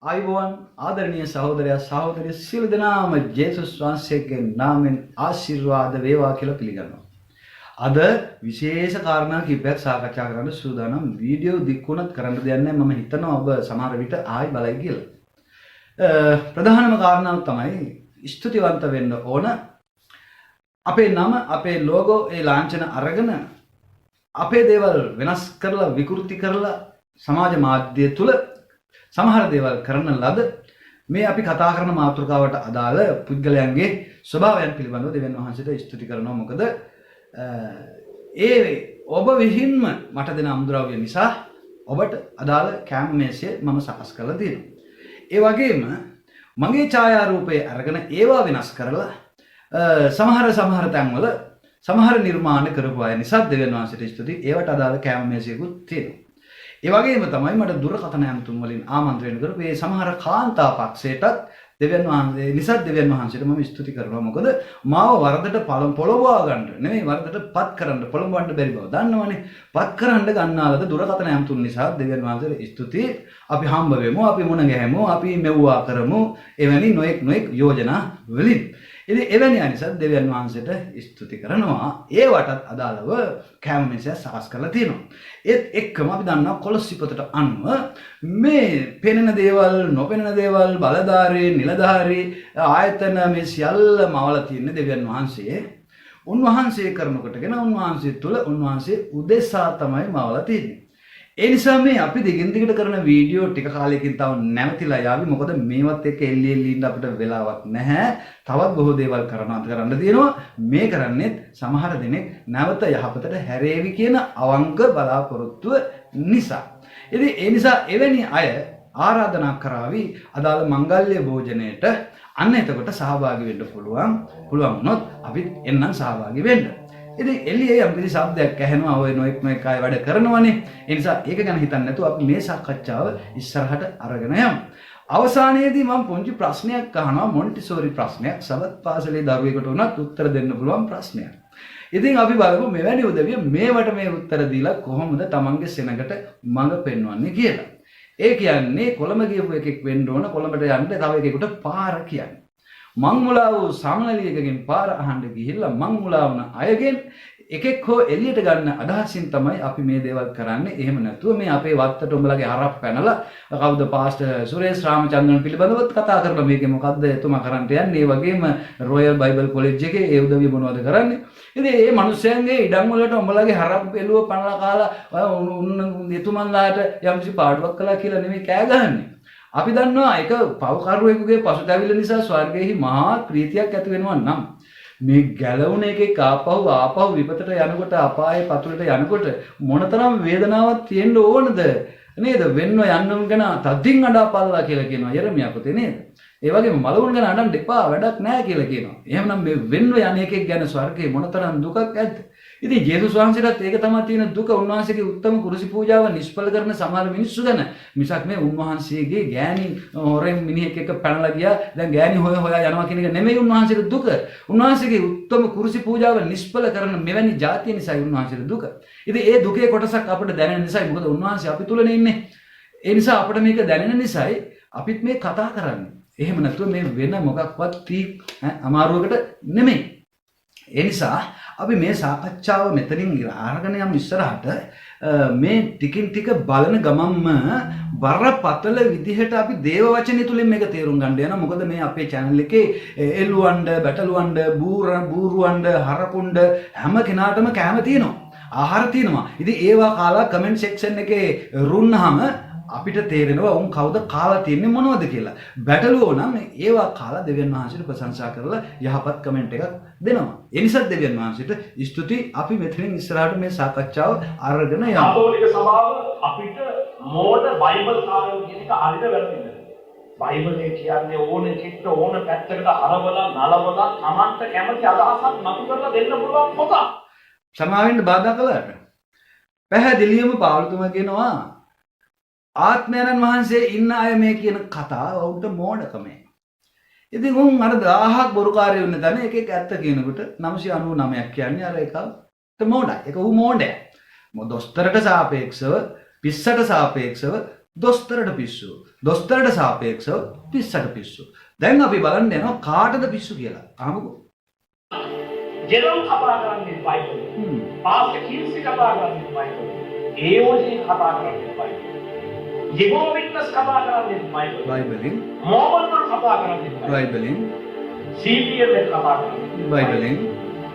ආයුබෝවන් ආදරණීය සහෝදරයා සහෝදරිය සියලු දෙනාම ජේසුස් වහන්සේගේ නාමයෙන් ආශිර්වාද වේවා කියලා පිළිගන්නවා. අද විශේෂ කාරණා කිහිපයක් සාකච්ඡා කරන්න සූදානම්. වීඩියෝ දික්ුණත් කරන්න දෙයක් නැහැ. මම හිතනවා ඔබ සමහර විට ආයි බලයි කියලා. ප්‍රධානම කාරණාව තමයි ස්තුතිවන්ත වෙන්න ඕන. අපේ නම, අපේ ලෝගෝ, ඒ ලාංඡන අරගෙන අපේ දේවල් වෙනස් කරලා විකෘති කරලා සමාජ මාධ්‍ය තුල සමහර දේවල් කරන ලද මේ අපි කතා කරන මාතෘකාවට අදාළ පුද්ගලයන්ගේ ස්වභාවයන් පිළිබඳව දෙවියන් වහන්සේට ස්තුති කරනවා. මොකද ඒ ඔබ විහින්ම මට දෙන අමුද්‍රව්‍ය නිසා ඔබට අදාළ කැම් මේසය මම සකස් කරලා තියෙනවා. ඒ වගේම මගේ ඡායාරූපය අරගෙන ඒවා වෙනස් කරලා සමහර තැන්වල සමහර නිර්මාණ කරපු අය නිසා දෙවියන් වහන්සේට ස්තුති. ඒවට අදාළ කැම් මේසයකුත් තියෙනවා. ඒ වගේම තමයි මට දුරකථන ඇමතුම් වලින් ආමන්ත්‍රණය කරපු මේ සමහර කාන්තා පක්ෂයටත් දෙවියන් වහන්සේ නිසා දෙවියන් වහන්සේට මම ස්තුති කරනවා. මොකද මාව වරදට පොළඹවා ගන්න නෙමෙයි, වරදට පත් කරන්න පොළඹවන්න බැරි බව දන්නවනේ. පත් කරන්න ගන්නාලද දුරකථන ඇමතුම් නිසා දෙවියන් වහන්සේට ස්තුති. අපි හම්බ වෙමු, අපි මුණ ගැහෙමු, අපි මෙව්වා කරමු. එවැනි නොඑක් යෝජනා වලින් ඉතින් එවැනි අනිසත් දෙවියන් වහන්සේට ස්තුති කරනවා. ඒවටත් අදාළව කැම මේසය සකස් කරලා තියෙනවා. ඒත් එක්කම අපි දන්නවා කොලොස්සි පොතට අනුව මේ පෙනෙන දේවල්, නොපෙනෙන දේවල්, බලධාරී, නිලධාරී ආයතන මේ සියල්ලම අවලා තියෙන දෙවියන් වහන්සේ. උන්වහන්සේ කරනකොටගෙන උන්වහන්සේ තුල උන්වහන්සේ උදෙසා තමයි මවලා තියෙන්නේ. ඒ නිසා මේ අපි දිගින් දිගට කරන වීඩියෝ ටික කාලයකින් තව නැවතිලා යාවි. මොකද මේවත් එක්ක එල්ලි ඉන්න අපිට වෙලාවක් නැහැ. තවත් බොහෝ දේවල් කරන්න තියෙනවා. මේ කරන්නේත් සමහර දෙනෙක් නැවත යහපතට හැරේවි කියන අවංක බලාපොරොත්තුව නිසා. ඉතින් ඒ නිසා එවැනි අය ආරාධනා කරાવી අදාළ මංගල්‍ය භෝජනයේට අන්න එතකොට සහභාගී වෙන්න පුළුවන් වුණොත් අපිත් එන්නම් සහභාගී වෙන්න. ඉතින් එළියේ යම් කිසි શબ્දයක් ඇහෙනවා, ඔය නොඑක් අය වැඩ කරනවනේ. ඒ නිසා ඒක ගැන හිතන්නේ නැතුව අපි මේ සාකච්ඡාව ඉස්සරහට අරගෙන යමු. අවසානයේදී මම පුංචි ප්‍රශ්නයක් අහනවා, මොන්ටිසෝරි ප්‍රශ්නයක්. සබත් පාසලේ දරුවෙකුට උනත් උත්තර දෙන්න පුළුවන් ප්‍රශ්නයක්. ඉතින් අපි බලමු මෙවැනි උදවිය මේවට මේ උත්තර දීලා කොහොමද තමන්ගේ සෙනඟට මඟ පෙන්වන්නේ කියලා. ඒ කියන්නේ කොළඹ ගියපු එකෙක් වෙන්න ඕන, කොළඹට යන්න තව එකෙකුට පාර කියන්නේ. මං මුලා වූ සාමනලියකගෙන් පාර අහන්න ගිහිල්ලා මං මුලා වුණ අයගෙන් එකෙක් හෝ එළියට ගන්න අදහසින් තමයි අපි මේ දේවල් කරන්නේ. එහෙම නැතුව මේ අපේ වත්තට උඹලගේ හරක් පැනලා කවුද පාස්ටර් සුරේෂ් රාමචන්ද්‍රන් පිළිබඳව කතා කරලා මේකේ මොකද්ද එතුමා කරන්න යන්නේ. ඒ වගේම රොයල් බයිබල් කොලෙජ් එකේ ඒ උදවිය මොනවද කරන්නේ. ඉතින් මේ මිනිස්යන්ගේ ඉඩම් වලට උඹලගේ හරක් එළුව පනලා කාලා එතුමන්ලාට යම්කිසි පාඩුවක් කළා කියලා නෙමෙයි කෑ ගහන්නේ. අපි දන්නවා ඒක පවකරුවෙකුගේ පසුතැවිල්ල නිසා ස්වර්ගයේහි මහා ප්‍රීතියක් ඇති වෙනවා නම් මේ ගැලවුණ එකේ ආපහු විපතට යනකොට, අපායේ පතුලට යනකොට මොනතරම් වේදනාවක් තියෙන්න ඕනද නේද? වෙන්න යන්නුන් ගැන තදින් අඬපල්ලා කියලා කියනවා යෙරමියා පොතේ නේද? ඒ වගේම මලවුන් ගැන අඬන්න එපා, වැඩක් නැහැ කියලා කියනවා. එහෙමනම් මේ වෙන්න යන එකෙක් ගැන ස්වර්ගයේ මොනතරම් දුකක් ඇද්ද? ඉතින් ජේසුස් වහන්සේටත් ඒක තමයි තියෙන දුක. උන්වහන්සේගේ උත්තම කුරුසි පූජාව නිෂ්ඵල කරන සමහර මිනිස්සු ගැන මිසක් මේ උන්වහන්සේගේ ගෑණි හොරෙන් මිනිහෙක් එක්ක පැනලා ගියා, දැන් ගෑණි හොයා යනවා කියන එක නෙමෙයි උන්වහන්සේගේ දුක. උන්වහන්සේගේ උත්තම කුරුසි පූජාව නිෂ්ඵල කරන මෙවැනි જાතිය නිසායි උන්වහන්සේගේ දුක. ඉතින් ඒ දුකේ කොටසක් අපිට දැනෙන නිසායි, මොකද උන්වහන්සේ අපි තුලනේ ඉන්නේ. ඒ නිසා අපිට මේක දැනෙන නිසායි අපිත් මේ කතා කරන්නේ. එහෙම නැතුව මේ වෙන මොකක්වත් අමාරුවකට නෙමෙයි. ඒ නිසා අපි මේ සාකච්ඡාව මෙතනින් අරගෙන යමු ඉස්සරහට. මේ ටිකින් ටික බලන ගමන්ම බරපතල විදිහට අපි දේව වචනේ තුලින් මේක තේරුම් ගන්න යනවා. මොකද මේ අපේ channel එකේ එළුවන්ඩ, බැටළුවන්ඩ, බූරුවන්ඩ, හරකුන්ඩ හැම කෙනාටම කැම තියෙනවා. ආහාර තියෙනවා. ඉතින් ඒවා කාලා කමෙන්ට් සෙක්ෂන් එකේ රුන්නාම අපිට තේරෙනවා උන් කවුද කාලා තියන්නේ මොනවද කියලා. බැටළුවෝ නම් ඒවා කාලා දෙවියන් වහන්සේට ප්‍රශංසා කරලා යහපත් කමෙන්ට් එකක් දෙනවා. ඒ නිසා දෙවියන් වහන්සේට ස්තුති. අපි මෙතනින් ඉස්සරහට මේ සාකච්ඡාව අරගෙන යමු. කතෝලික සභාව අපිට මෝඩ බයිබල් කාරයෝ කියන එක හරියට වැරදිද? බයිබලයේ කියන්නේ ඕනේ චිත්ත ඕන පැත්තකට හරවලා නලවලා Tamanta කැමති අදහසක් නතු කරලා දෙන්න පුළුවන් පොතක්. සමාවෙන්න බාධා කළාට පැහැදිලිවම පාවුලතුමා කියනවා ආත්මයන් වහන්සේ ඉන්න අය මේ කියන කතාව වුන්ට මෝඩකමයි. ඉතින් උන් අර 1000ක් බොරුකාරයෝ ඉන්න තැන එකෙක් ඇත්ත කියනකොට 999ක් කියන්නේ අර එකත් මෝඩයි. ඒක ඌ මෝඩය. දොස්තරට සාපේක්ෂව, පිස්සට සාපේක්ෂව දොස්තරට පිස්සු. දොස්තරට සාපේක්ෂව පිස්සට පිස්සු. දැන් අපි බලන්න යනවා කාටද පිස්සු කියලා. අහමුකෝ. ජෙරොම් කතා කරන්නේ බයිබලෙන්. පාස්ටර් කිල්සි කතා කරන්නේ බයිබලෙන්. ඒෝජී කතා කරන්නේ බයිබලෙන්. යෙහෝවා විට්නස් කතා කරන්නේ බයිබලෙන්. මොමන්වල් කතා කරන්නේ බයිබලෙන්. CPM එක කතා කරන්නේ බයිබලෙන්.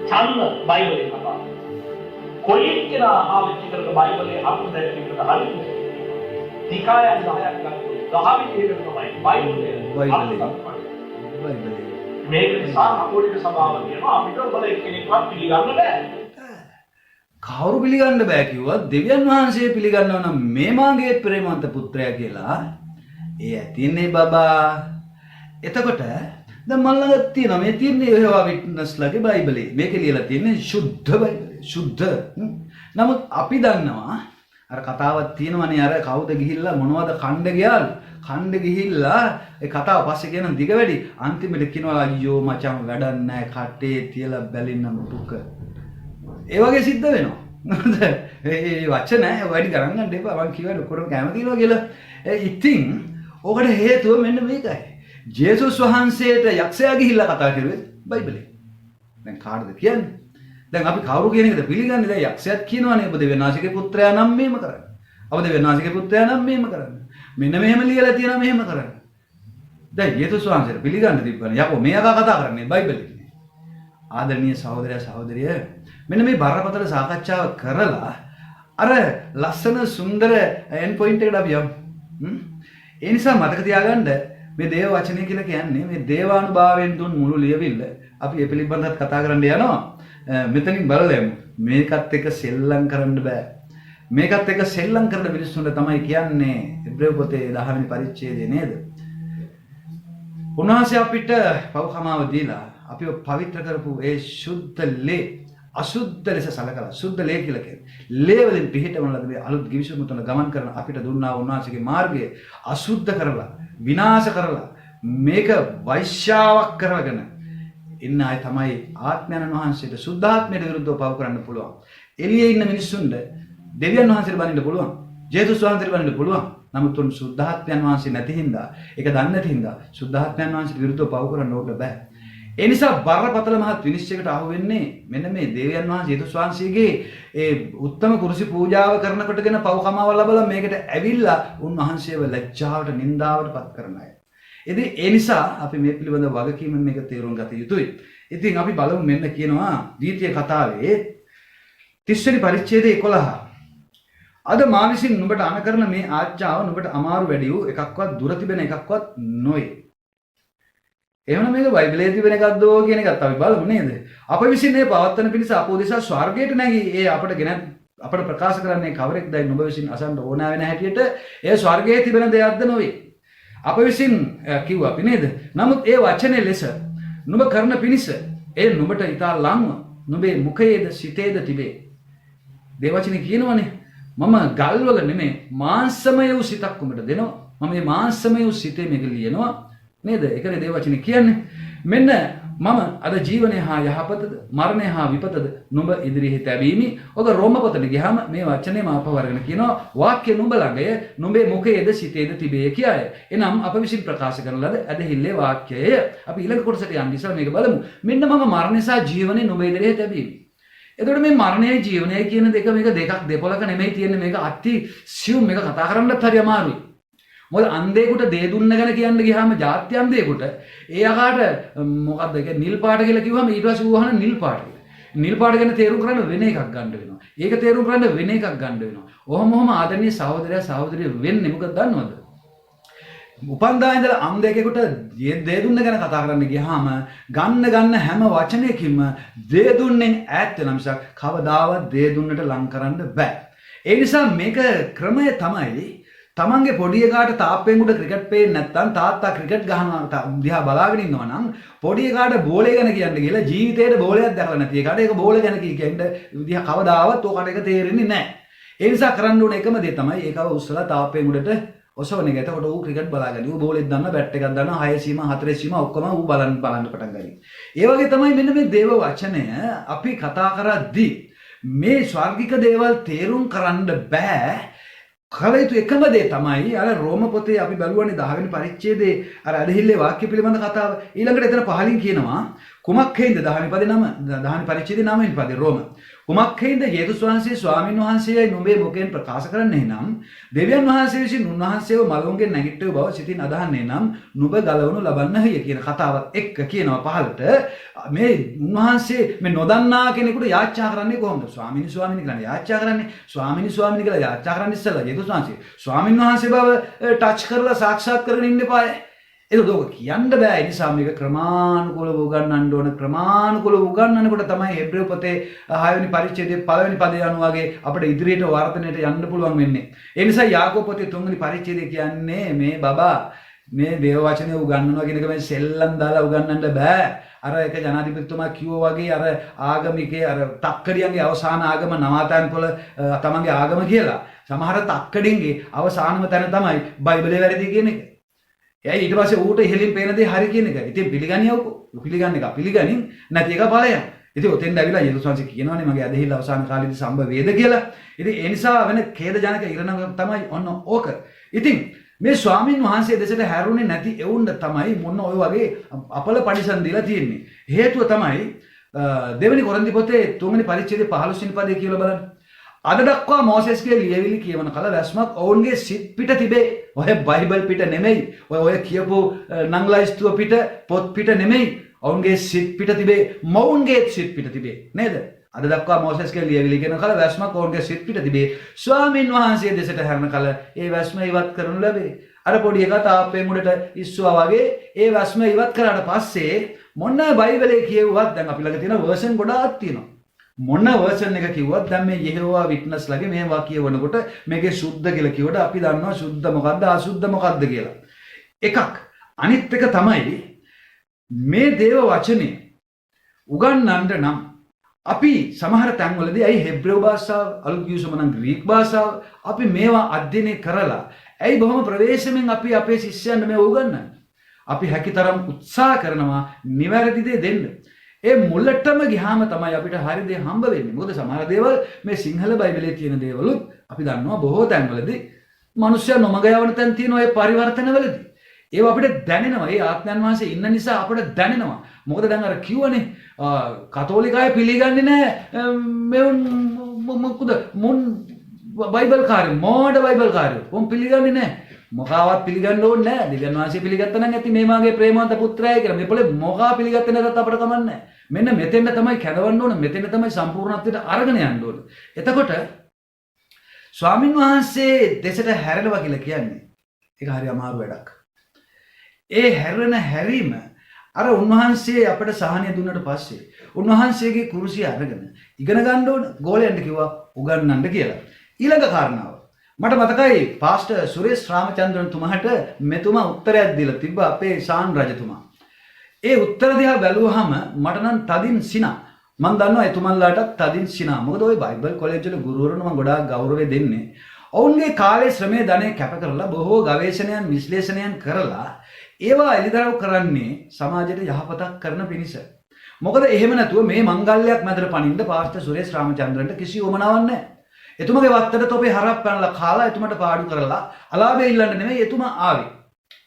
චන්න බයිබලෙන් කතා. කොලින් කෙනා ආවිච්චි කරන බයිබලයේ අර්ථ දැක්වීමට හරියට. නිකායන් 10ක් ගත්තොත් 10 විදිහකට තමයි බයිබලයේ බයිබලෙන්. මේක නිසා අපෝලික සභාව කියනවා අපිට ඔබල එක්කෙනෙක්වත් පිළිගන්න බෑ. කවුරු පිළිගන්න බෑ කිව්වත් දෙවියන් වහන්සේ පිළිගන්නවා නම් මේ මාගේ ප්‍රේමවන්ත පුත්‍රයා කියලා. ඒ ඇතින්නේ බබා. එතකොට දැන් මල් ළඟ තියෙනවා මේ තියෙන්නේ යෙහෝවා විට්නස්ලාගේ බයිබලේ. මේකේ ලියලා තියෙන්නේ සුද්ධ බයිබලේ. සුද්ධ. නමුත් අපි දන්නවා අර කතාවක් තියෙනවනේ අර කවුද ගිහිල්ලා මොනවද කණ්ඩ ගියාලු. කණ්ඩ ගිහිල්ලා ඒ කතාව පස්සේ කියන දිග වැඩි අන්තිමට කියනවා අයියෝ මචං වැඩක් නැහැ කටේ තියලා බැලින්නම් දුක. ඒ වගේ සිද්ධ වෙනවා. ඒ වචන වැඩි ගණන් ගන්න එපා. මං කියවල ඔක්කොම කැමතිනවා කියලා. ඉතින් ඔකට හේතුව මෙන්න මේකයි. ජේසුස් වහන්සේට යක්ෂයා ගිහිල්ලා කතා කරුවේ බයිබලේ. දැන් කාටද කියන්නේ? දැන් අපි කවුරු කියන එකද පිළිගන්නේ? දැන් යක්ෂයාත් කියනවානේ ඔබ දෙවියන්වහන්සේගේ පුත්‍රයා නම් මෙහෙම කරන්න. ඔබ දෙවියන්වහන්සේගේ පුත්‍රයා නම් මෙහෙම කරන්න. මෙන්න මෙහෙම ලියලා තියෙනවා මෙහෙම කරන්න. දැන් ජේසුස් වහන්සේට පිළිගන්න තිබ්බනේ. යකෝ මේක කතා කරන්නේ බයිබලේ. ආදරණීය සහෝදරයා සහෝදරිය මෙන්න මේ බරපතල සාකච්ඡාව කරලා අර ලස්සන සුන්දර එන්ඩ් පොයින්ට් එකට අපි යමු. ඒ නිසා මතක තියාගන්න මේ දේව වචනය කියලා කියන්නේ මේ දේවානුභාවයෙන් දුන් මුළු ලියවිල්ල අපි ඒ පිළිබඳව කතා කරන්න යනවා. මෙතනින් බලලා යමු. මේකත් එක්ක සෙල්ලම් කරන්න බෑ. මේකත් එක්ක සෙල්ලම් කරන මිනිස්සුන්ට තමයි කියන්නේ එබ්‍රේව පොතේ 10 වෙනි පරිච්ඡේදය නේද? උන්වහන්සේ අපිට පව්කමාව දීලා අපිව පවිත්‍ර කරපු ඒ සුද්ධ ලේ අසුද්ධ ලෙස සලකලා සුද්ධ ලේ කියලා කියන්නේ. ලේ වලින් පිහිටවන ලද මේ අලුත් ගිවිසුම තුන ගමන් කරන අපිට දුන්නා උන්වහන්සේගේ මාර්ගය අසුද්ධ කරලා විනාශ කරලා මේක වෛශ්‍යාවක් කරගෙන ඉන්න අය තමයි ආත්මයන් වහන්සේට සුද්ධාත්මයට විරුද්ධව පව කරන්න පුළුවන්. එළියේ ඉන්න මිනිස්සුන්ට දෙවියන් වහන්සේට බනින්න පුළුවන්. ජේසුස් වහන්සේට බනින්න පුළුවන්. නමුත් උන් සුද්ධාත්මයන් වහන්සේ නැති හින්දා ඒක දන්නේ නැති හින්දා සුද්ධාත්මයන් වහන්සේට විරුද්ධව පව කරන්න ඕක බෑ. ඒ නිසා බරපතල මහත් විනිශ්චයකට අහු වෙන්නේ මෙන්න මේ දෙවියන් වහන්සේ ජේසුස් වහන්සේගේ ඒ උත්තම කුරුසි පූජාව කරනකොටගෙන පව්කමාව ලැබලා මේකට ඇවිල්ලා උන්වහන්සේව ලැජ්ජාවට නින්දාවට පත් කරන අය. ඉතින් ඒ නිසා අපි මේ පිළිබඳව වගකීමෙන් මේක තේරුම් ගත යුතුයි. ඉතින් අපි බලමු මෙන්න කියනවා ද්විතීය කතාවේ 30 වෙනි පරිච්ඡේදයේ 11. අද මා විසින් නුඹට අණ කරන මේ ආඥාව නුඹට අමාරු වැඩි වූ එකක්වත් දුර තිබෙන එකක්වත් නොවේ. එහෙනම් මේක බයිබලයේ තිබෙන එකක්ද කියන එකත් අපි බලමු නේද? අප විසින් මේ පවත්තන පිණිස අපෝ දෙසා ස්වර්ගයට නැගී ඒ අපට ප්‍රකාශ කරන්නේ කවරෙක්දයි නුඹ විසින් අසන්න ඕන වෙන හැටියට ඒ ස්වර්ගයේ තිබෙන දෙයක්ද නොවේ. අප විසින් කිව්වා අපි නේද? නමුත් ඒ වචනේ ලෙස නුඹ කරන පිණිස ඒ නුඹට ඊතා ලංව නුඹේ මුඛයේද සිතේද තිබේ. දේවචනේ කියනවනේ මම ගල්වල නෙමෙයි මාංශමය වූ සිතක් උඹට දෙනවා. මම මේ මාංශමය වූ සිතේ මේක ලියනවා නේද? ඒකනේ දේවචනේ කියන්නේ. මෙන්න මම අද ජීවනය හා යහපතද මරණය හා විපතද නුඹ ඉදිරියේ තැබීමි. ඔක රෝම පොතට ගියාම මේ වචනේ මාපව වරගෙන කියනවා වාක්‍ය නුඹ ළඟය නුඹේ මුඛයේද සිතේද තිබේ කියයි. එනම් අප විසින් ප්‍රකාශ කරන ලද ඇදහිල්ලේ වාක්‍යය. අපි ඊළඟ කොටසට යන්න ඉස්සර මේක බලමු. මෙන්න මම මරණය සහ ජීවනය නුඹ ඉදිරියේ තැබීමි. එතකොට මේ මරණයයි ජීවනයයි කියන දෙක මේක දෙකක් දෙපොලක නෙමෙයි තියෙන්නේ. මේක අති සියුම් මේක කතා කරන්නත් හරි අමාරුයි. මොකද අන්ධයෙකුට දේ දුන්න ගැන කියන්න ගියාම ජාත්‍ය අන්ධයෙකුට එයාට මොකද්ද ඒක නිල් පාට කියලා කිව්වම ඊට පස්සේ ඌ අහන නිල් පාට කියලා. නිල් පාට ගැන තේරුම් කරන්න වෙන එකක් ගන්න වෙනවා. ඒක තේරුම් කරන්න වෙන එකක් ගන්න වෙනවා. ඔහොම ආදරණීය සහෝදරයා සහෝදරිය වෙන්නේ මොකද දන්නවද? උපන්දා ඉඳලා අන්ධයෙකුට දේ දුන්න ගැන කතා කරන්න ගියාම ගන්න හැම වචනයකින්ම දේ දුන්නෙන් ඈත් වෙන මිසක් කවදාවත් දේ දුන්නට ලං කරන්න බෑ. ඒ නිසා මේක ක්‍රමය තමයි තමන්ගේ පොඩි එකාට තාප්පෙන් උඩ ක්‍රිකට් පේන්නේ නැත්නම් තාත්තා ක්‍රිකට් ගහනවා දිහා බලාගෙන ඉන්නවා නම් පොඩි එකාට බෝලේ ගැන කියන්න ගිහලා ජීවිතේට බෝලයක් දැකලා නැති එකාට ඒක බෝල ගැන කියන්න විදිහ කවදාවත් ඔකට ඒක තේරෙන්නේ නැහැ. ඒ නිසා කරන්න ඕන එකම දේ තමයි ඒකව උස්සලා තාප්පෙන් උඩට ඔසවන එක. එතකොට ඌ ක්‍රිකට් බලාගෙන ඌ බෝලෙත් දාන්න බැට් එකක් දාන්න 6 සීම 4 සීම ඔක්කොම ඌ බලන්න පටන් ගනී. ඒ වගේ තමයි මෙන්න මේ දේව වචනය අපි කතා කරද්දී මේ ස්වර්ගික දේවල් තේරුම් කරන්න බෑ. කල යුතු එකම දේ තමයි අර රෝම පොතේ අපි බලුවනේ 10 වෙනි පරිච්ඡේදයේ අර ඇදහිල්ලේ වාක්‍ය පිළිබඳ කතාව. ඊළඟට එතන පහලින් කියනවා කුමක් හේඳ 10 වෙනි පදේ 10 වෙනි පරිච්ඡේදයේ 9 වෙනි පදේ රෝම. කුමක් හේඳ යේසුස් වහන්සේ ස්වාමීන් වහන්සේයි නුඹේ මුඛයෙන් ප්‍රකාශ කරන්නේ නම් දෙවියන් වහන්සේ විසින් උන්වහන්සේව මලවුන්ගෙන් නැගිට්ටව බව සිතින් අදහන්නේ නම් නුඹ ගලවනු ලබන්නහිය කියන කතාවත් එක්ක කියනවා පහළට මේ උන්වහන්සේ මේ නොදන්නා කෙනෙකුට යාච්ඡා කරන්නේ කොහොමද? ස්වාමීනි කියලා යාච්ඡා කරන්නේ. ස්වාමීනි කියලා යාච්ඡා කරන්නේ ඉස්සෙල්ලා යේසුස් වහන්සේ ස්වාමීන් වහන්සේ බව ටච් කරලා සාක්ෂාත් කරගෙන ඉන්න එපායි. ඒක දෝක කියන්න බෑ. ඒ නිසා මේක ක්‍රමානුකූලව උගන්වන්න ඕන. ක්‍රමානුකූලව උගන්වනකොට තමයි හෙබ්‍රේව පොතේ 6 වෙනි පරිච්ඡේදයේ 1 වෙනි පදේ අනුව වගේ අපිට ඉදිරියට වර්ධනයට යන්න පුළුවන් වෙන්නේ. ඒ නිසා යාකෝබ පොතේ 3 වෙනි පරිච්ඡේදය කියන්නේ මේ බබා මේ දේව වචනේ උගන්වනවා කියන එක මේ සෙල්ලම් දාලා උගන්වන්න බෑ. අර එක ජනාධිපතිතුමා කිව්වා වගේ අර ආගමිකේ අර තක්කඩියන්ගේ අවසාන ආගම නවාතැන් පොළ තමන්ගේ ආගම කියලා. සමහර තක්කඩින්ගේ අවසානම තැන තමයි බයිබලේ වැරදි කියන එක. එයි ඊට පස්සේ ඌට ඉහෙලින් පේන දේ හරි කියන එක. ඉතින් පිළිගනියවකෝ. පිළිගන්න එක පිළිගනින් නැති එක ඵලයක්. ඉතින් ඔතෙන් ඇවිල්ලා යේසුස් වහන්සේ කියනවානේ මගේ ඇදහිල්ල අවසාන කාලේදී සම්භව වේද කියලා. ඉතින් ඒ නිසා වෙන ඛේදජනක ඉරණම තමයි ඔන්න ඕක. ඉතින් මේ ස්වාමින් වහන්සේ දෙසට හැරුණේ නැති එවුන්ට තමයි මොන ඔය වගේ අපල පරිසම් දීලා තියෙන්නේ. හේතුව තමයි දෙවෙනි කොරින්ති පොතේ 3 වෙනි පරිච්ඡේදයේ 15 වෙනි පදේ කියලා බලන්න. අද දක්වා මෝසෙස්ගේ ලියවිලි කියවන කල වැස්මක් ඔවුන්ගේ සිත් පිට තිබේ. ඔය බයිබල් පිට නෙමෙයි. ඔය කියපු නංගලයිස්තුව පිට පොත් පිට නෙමෙයි. ඔවුන්ගේ සිත් පිට තිබේ. මොවුන්ගේ සිත් පිට තිබේ. නේද? අද දක්වා මෝසෙස්ගේ ලියවිලි කියන කල වැස්මක් ඔවුන්ගේ සිත් පිට තිබේ. ස්වාමින් වහන්සේ දෙසට හැරෙන කල ඒ වැස්ම ඉවත් කරනු ලැබේ. අර පොඩි එකා තාප්පේ මුඩට ඉස්සුවා වගේ ඒ වැස්ම ඉවත් කරාට පස්සේ මොන බයිබලේ කියුවත් දැන් අපි ළඟ තියෙන වර්ෂන් ගොඩාක් තියෙනවා. මොන වර්ෂන් එක කිව්වත් දැන් මේ යෙහෝවා විට්නස්ලාගේ මේ වාක්‍ය වනකොට මේකේ සුද්ධ කියලා කිව්වට අපි දන්නවා සුද්ධ මොකද්ද අසුද්ධ මොකද්ද කියලා. එකක්. අනිත් එක තමයි මේ දේව වචනේ උගන්වන්න නම් අපි සමහර තැන්වලදී ඇයි හෙබ්‍රේව භාෂාව අලුත් ගිවිසුම නම් ග්‍රීක භාෂාව අපි මේවා අධ්‍යයනය කරලා ඇයි බොහොම ප්‍රවේශමෙන් අපි අපේ ශිෂ්‍යයන්ට මේ උගන්වන්නේ. අපි හැකිතරම් උත්සාහ කරනවා නිවැරදි දේ දෙන්න. ඒ මුලටම ගියාම තමයි අපිට හරි දේ හම්බ වෙන්නේ. මොකද සමහර දේවල් මේ සිංහල බයිබලයේ තියෙන දේවලුත් අපි දන්නවා බොහෝ තැන්වලදී මිනිස්සු නොමග යවන තැන් තියෙනවා ඒ පරිවර්තනවලදී. ඒව අපිට දැනෙනවා. ඒ ආත්මයන් වහන්සේ ඉන්න නිසා අපිට දැනෙනවා. මොකද දැන් අර කිව්වනේ කතෝලික අය පිළිගන්නේ නැහැ මෙවුන් මොකද මුන් බයිබල් කාර්ය මොඩ බයිබල් කාර්ය. උන් පිළිගන්නේ නැහැ. මොකාවත් පිළිගන්න ඕනේ නැහැ. දෙවියන් වහන්සේ පිළිගත්තා නම් ඇති මේ මාගේ ප්‍රේමවන්ත පුත්‍රයයි කියලා. මේ පොලේ මොකා පිළිගත්තේ නැත්නම් අපිට කමන්නේ නැහැ. මෙන්න මෙතෙන්ද තමයි කැදවන්න ඕනේ. මෙතෙන්ද තමයි සම්පූර්ණත්වයට අරගෙන යන්න ඕනේ. එතකොට ස්වාමින් වහන්සේ දෙසට හැරෙනවා කියලා කියන්නේ ඒක හරි අමාරු වැඩක්. ඒ හැරෙන හැරීම අර උන්වහන්සේ අපිට සහනය දුන්නට පස්සේ උන්වහන්සේගේ කුරුසිය අරගෙන ඉගෙන ගන්න ඕන ගෝලයන්ට කිව්වා උගන්වන්න කියලා. ඊළඟ කාරණාව මට මතකයි පාස්ටර් සුරේෂ් රාමචන්ද්‍රන් තුමාට මෙතුමා උත්තරයක් දීලා තිබ්බ අපේ ශාන් රජතුමා. ඒ උත්තර දිහා බැලුවහම මට නම් තදින් සිනා. මම දන්නවා එතුමන්ලාටත් තදින් සිනා. මොකද ওই බයිබල් කොලෙජ් වල ගුරුවරුන් මම ගොඩාක් ගෞරවය දෙන්නේ. ඔවුන්ගේ කාලේ ශ්‍රමයේ ධනෙ කැප කරලා බොහෝ ගවේෂණයන් විශ්ලේෂණයන් කරලා ඒවා එළිදරව් කරන්නේ සමාජයට යහපතක් කරන පිණිස. මොකද එහෙම නැතුව මේ මංගල්‍යයක් මැදට පනින්න පාස්ටර් සුරේෂ් රාමචන්ද්‍රන්ට කිසි උවමනාවක් නැහැ. එතුමගේ වත්තට තොපේ හරක් පැනලා කාලා එතුමට පාඩු කරලා අලාභය ඉල්ලන්න නෙමෙයි එතුමා ආවේ.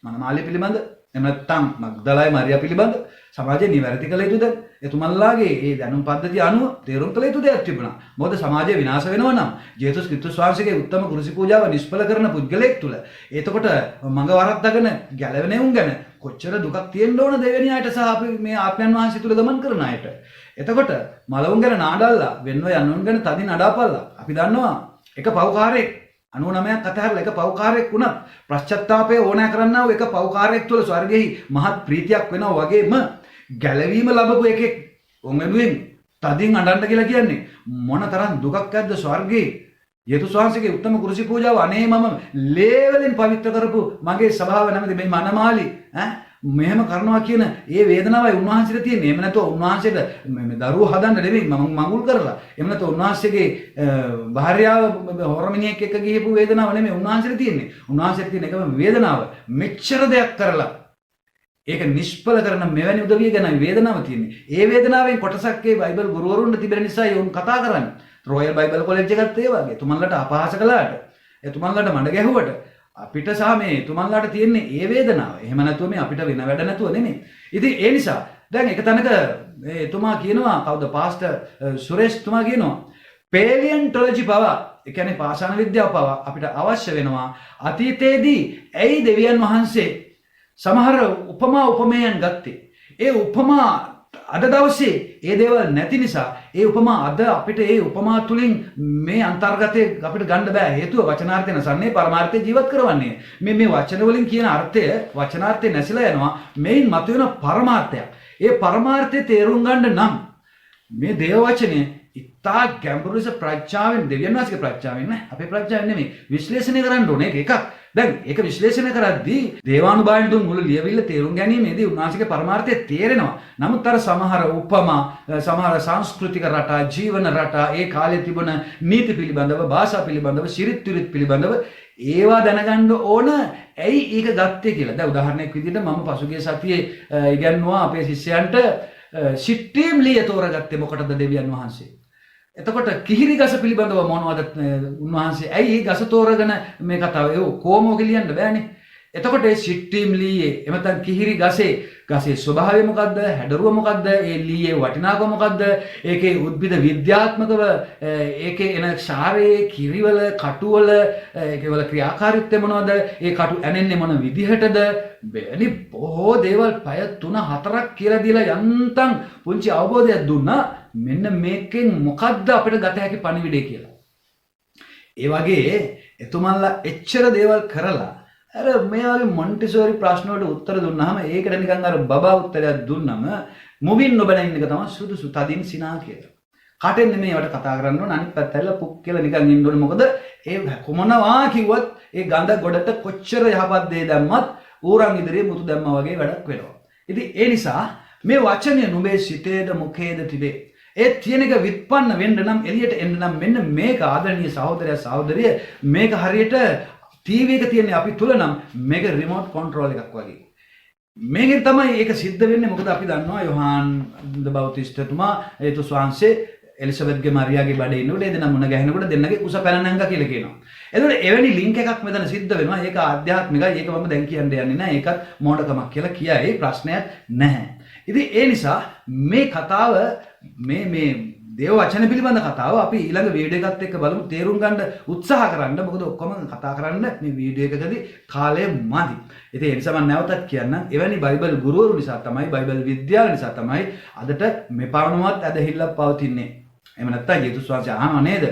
මනමාලි පිළිබඳ එහෙම නැත්නම් මග්දලයි මරියා පිළිබඳ සමාජයේ නිවැරදි කළ යුතුද? එතුමන්ලාගේ ඒ දැනුම් පද්ධතිය අනුව තේරුම් කළ යුතු දෙයක් තිබුණා. මොකද සමාජය විනාශ වෙනවා නම් ජේසුස් ක්‍රිස්තුස් වහන්සේගේ උත්තම කුරුසි පූජාව නිෂ්ඵල කරන පුද්ගලයෙක් තුල එතකොට මඟ වරද්දාගෙන ගැලවෙන උන් ගැන කොච්චර දුකක් තියෙන්න ඕන දෙවෙනි අයට සහ අපි මේ ආත්මයන් වහන්සේ තුල ගමන් කරන අයට. එතකොට මලවුන් ගැන නාඩල්ලා වෙන්ව යනුන් ගැන තදින් අඩාපල්ලා. අපි දන්නවා එක පව්කාරයෙක් 99ක් අතහැරලා එක පව්කාරයෙක් වුණත් ප්‍රශ්චත්තාපය ඕනෑ කරන්නා වූ එක පව්කාරයෙක් තුල ස්වර්ගෙහි මහත් ප්‍රීතියක් වෙනවා වගේම ගැලවීම ලැබපු එකෙක් උන් වෙනුවෙන් තදින් අඬන්න කියලා කියන්නේ මොන තරම් දුකක් ඇද්ද ස්වර්ගයේ. යේසුස් වහන්සේගේ උත්තම කුරුසි පූජාව අනේ මම ලේවලින් පවිත්‍ර කරපු මගේ ස්වභාව නැමෙති මේ මනමාලි මෙහෙම කරනවා කියන ඒ වේදනාවයි උන්වහන්සේට තියෙන්නේ. එහෙම නැත්නම් උන්වහන්සේට මේ දරුවෝ හදන්න නෙවෙයි මම මඟුල් කරලා. එහෙම නැත්නම් උන්වහන්සේගේ භාර්යාව හොරමිනියෙක් එක්ක ගිහපු වේදනාව නෙමෙයි උන්වහන්සේට තියෙන්නේ. උන්වහන්සේට තියෙන එකම වේදනාව මෙච්චර දෙයක් කරලා ඒක නිෂ්ඵල කරන මෙවැනි උදවිය ගැන වේදනාව තියෙන්නේ. ඒ වේදනාවෙන් කොටසක් ඒ බයිබල් ගුරුවරුන්ට තිබෙන නිසා උන් කතා කරන්නේ. රොයල් බයිබල් කොලෙජ් එකත් ඒ වගේ. තුමන්ලට අපහාස කළාට එතුමන්ලාට මඩ ගැහුවට අපිට සහ මේ එතුමන්ලාට තියෙන්නේ ඒ වේදනාව. එහෙම නැතුව මේ අපිට වෙන වැඩ නැතුව නෙමෙයි. ඉතින් ඒ නිසා දැන් එක තැනක මේ එතුමා කියනවා කවුද පාස්ටර් සුරේෂ් තුමා කියනවා පේලියන්ටොලොජි පවා ඒ කියන්නේ පාෂාණ විද්‍යාව පවා අපිට අවශ්‍ය වෙනවා. අතීතයේදී ඇයි දෙවියන් වහන්සේ සමහර උපමා උපමේයන් ගත්තේ? ඒ උපමා අද දවසේ ඒ දේවල් නැති නිසා ඒ උපමා අද අපිට ඒ උපමා තුලින් මේ අන්තර්ගතයේ අපිට ගන්න බෑ. හේතුව වචනාර්ථය නැසන්නේ පරමාර්ථය ජීවත් කරවන්නේ. මේ වචන වලින් කියන අර්ථය වචනාර්ථය නැසිලා යනවා. මේන් මතුවෙන පරමාර්ථයක්. ඒ පරමාර්ථය තේරුම් ගන්න නම් මේ දේව වචනේ ඉතා ගැඹුරුස ප්‍රඥාවෙන් දෙවියන් වහන්සේගේ ප්‍රඥාවෙන් නෑ අපේ ප්‍රඥාවෙන් නෙමෙයි විශ්ලේෂණය කරන්න ඕනේ එකක්. දැන් ඒක විශ්ලේෂණය කරද්දී දේවානුභාවයෙන් දුන් මුළු ලියවිල්ල තේරුම් ගැනීමේදී උන්වහන්සේගේ පරමාර්ථය තේරෙනවා. නමුත් අර සමහර උපමා සමහර සංස්කෘතික රටා ජීවන රටා ඒ කාලේ තිබුණ නීති පිළිබඳව භාෂා පිළිබඳව සිරිත් විරිත් පිළිබඳව ඒවා දැනගන්න ඕන ඇයි ඒක ගත්තේ කියලා. දැන් උදාහරණයක් විදිහට මම පසුගිය සතියේ ඉගන්වුවා අපේ ශිෂ්‍යයන්ට සිට්ටීම් ලිය තෝරගත්තේ මොකටද දෙවියන් වහන්සේ. එතකොට කිහිරි ගස පිළිබඳව මොනවද උන්වහන්සේ ඇයි මේ ගස තෝරගෙන මේ කතාව ඒ කොහොමද ලියන්න බෑනේ. එතකොට ඒ සිට්ටීම් ලීයේ එහෙම නැත්නම් කිහිරි ගසේ ස්වභාවය මොකද්ද? හැඩරුව මොකද්ද? ඒ ලීයේ වටිනාකම මොකද්ද? ඒකේ උද්භිද විද්‍යාත්මකව ඒකේ එන ක්ෂාරයේ කිරිවල කටුවල ඒකේ ක්‍රියාකාරීත්වය මොනවද? ඒ කටු ඇනෙන්නේ මොන විදිහටද? බැලි බොහෝ දේවල් පය 3-4ක් කියලා දීලා යන්තම් පුංචි අවබෝධයක් දුන්නා. මෙන්න මේකෙන් මොකද්ද අපිට ගත හැකි පණිවිඩය කියලා. ඒ වගේ එතුමන්ලා එච්චර දේවල් කරලා අර මේ වගේ මොන්ටිසෝරි ප්‍රශ්න වලට උත්තර දුන්නාම ඒකට නිකන් අර බබා උත්තරයක් දුන්නම මුවින් නොබැන ඉන්න එක තමයි සුදුසු තදින් සිනා කියලා. කටෙන් නෙමෙයි ඒවට කතා කරන්න ඕන අනිත් පැත්ත ඇවිල්ලා පුක් කියලා නිකන් ඉන්න ඕනේ. මොකද ඒ කොමනවා කිව්වත් ඒ ගඳ ගොඩට කොච්චර යහපත් දේ දැම්මත් ඌරන් ඉදිරියේ මුතු දැම්මා වගේ වැඩක් වෙනවා. ඉතින් ඒ නිසා මේ වචනය නුඹේ සිතේද මුඛේද තිබේ. ඒ තියෙන එක විත්පන්න වෙන්න නම් එළියට එන්න නම් මෙන්න මේක ආදරණීය සහෝදරයා සහෝදරිය මේක හරියට ටීවී එක තියෙන්නේ අපි තුල නම් මේක රිමෝට් කන්ට්‍රෝල් එකක් වගේ. මේකෙන් තමයි ඒක සිද්ධ වෙන්නේ. මොකද අපි දන්නවා යොහාන් ද බෞතිස්තතුමා ඒතුස් වහන්සේ එලිසබෙත්ගේ මරියාගේ බඩේ ඉන්නකොට ඒ දෙනා මුණ ගැහෙනකොට දෙන්නගේ කුස පැන නැංගා කියලා කියනවා. එතකොට එවැනි ලින්ක් එකක් මෙතන සිද්ධ වෙනවා. ඒක ආධ්‍යාත්මිකයි. ඒක මම දැන් කියන්න යන්නේ නැහැ. ඒකත් මොඩකමක් කියලා කියයි ප්‍රශ්නයක් නැහැ. ඉතින් ඒ නිසා මේ කතාව මේ දේව වචන පිළිබඳ කතාව අපි ඊළඟ වීඩියෝ එකත් එක්ක බලමු තේරුම් ගන්න උත්සාහ කරන්න. මොකද ඔක්කොම කතා කරන්න මේ වීඩියෝ එකකදී කාලය මදි. ඉතින් ඒ නිසා මම නැවතත් කියන්නම් එවැනි බයිබල් ගුරුවරු නිසා තමයි බයිබල් විද්‍යාව නිසා තමයි අදට මේ පවණවත් ඇදහිල්ලක් පවතින්නේ. එහෙම නැත්නම් යේසුස් වහන්සේ අහනවා නේද?